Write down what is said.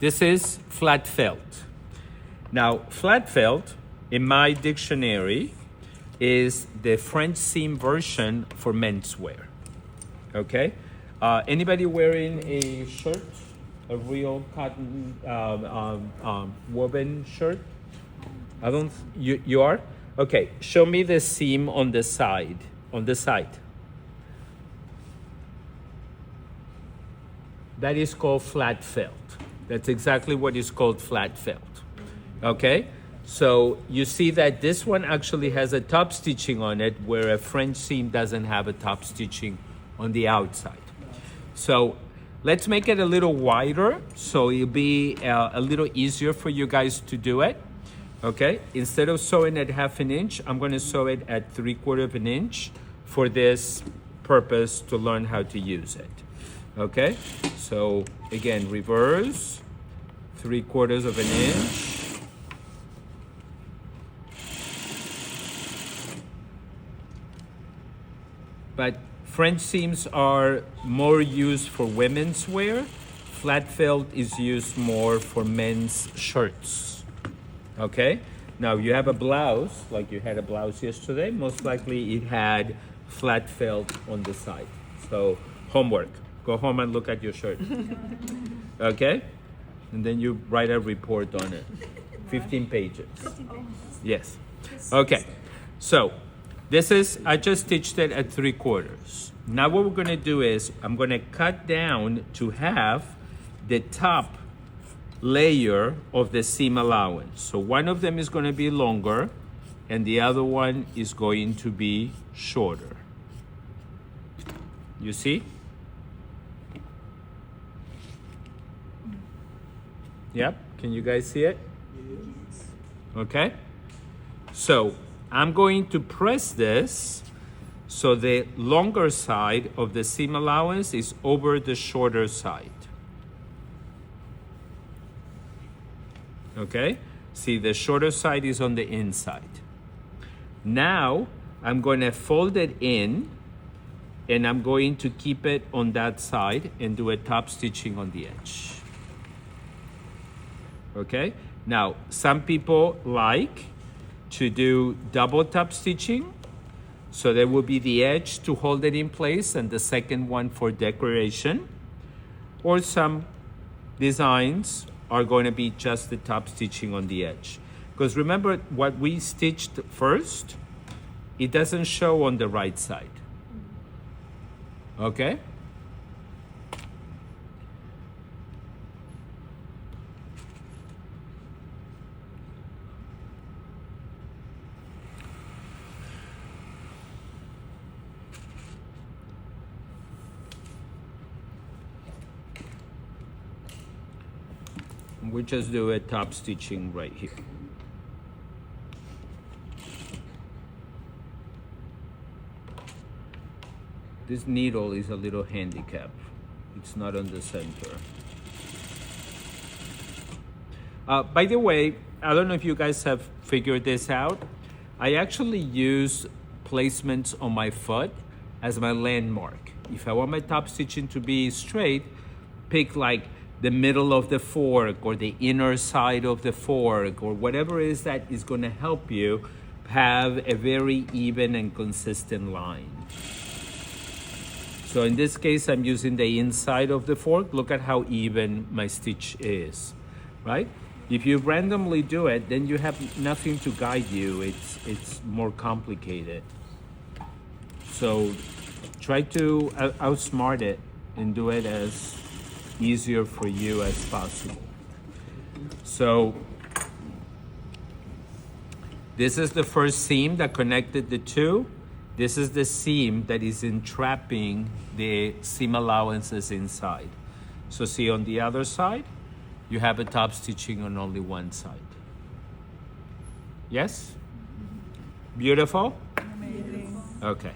This is flat felt. Now, flat felt, in my dictionary, is the French seam version for menswear. Okay? Anybody wearing a shirt? A real cotton woven shirt? I don't. You are? Okay. Show me the seam on the side. On the side. That is called flat felt. That's exactly what is called flat felt. Okay? So you see that this one actually has a top stitching on it, where a French seam doesn't have a top stitching on the outside. So let's make it a little wider so it'll be a little easier for you guys to do it. Okay? Instead of sewing at 1/2 inch, I'm going to sew it at 3/4 inch for this purpose, to learn how to use it. Okay? So again, reverse, 3/4 inch. But French seams are more used for women's wear. Flat felt is used more for men's shirts. Okay? Now you have a blouse, like you had a blouse yesterday. Most likely it had flat felt on the side. So homework. Go home and look at your shirt. Okay? And then you write a report on it. 15 pages. Yes. Okay. So this is, I just stitched it at 3/4. Now what we're gonna do is, I'm gonna cut down to half the top layer of the seam allowance. So one of them is gonna be longer and the other one is going to be shorter. You see? Yep, can you guys see it? Okay. So I'm going to press this so the longer side of the seam allowance is over the shorter side. Okay? See, the shorter side is on the inside. Now, I'm going to fold it in and I'm going to keep it on that side and do a top stitching on the edge. Okay? Now, some people like to do double top stitching, so there will be the edge to hold it in place and the second one for decoration. Or some designs are going to be just the top stitching on the edge. Because remember, what we stitched first, it doesn't show on the right side. Okay? We just do a top stitching right here. This needle is a little handicapped. It's not on the center. By the way, I don't know if you guys have figured this out. I actually use placements on my foot as my landmark. If I want my top stitching to be straight, pick like the middle of the fork or the inner side of the fork or whatever it is that is going to help you have a very even and consistent line. So in this case, I'm using the inside of the fork. Look at how even my stitch is, right? If you randomly do it, then you have nothing to guide you. It's more complicated. So try to outsmart it and do it as easier for you as possible. So this is the first seam that connected the two. This is the seam that is entrapping the seam allowances inside. So see, on the other side, you have a top stitching on only one side. Yes? Beautiful? Amazing. Okay.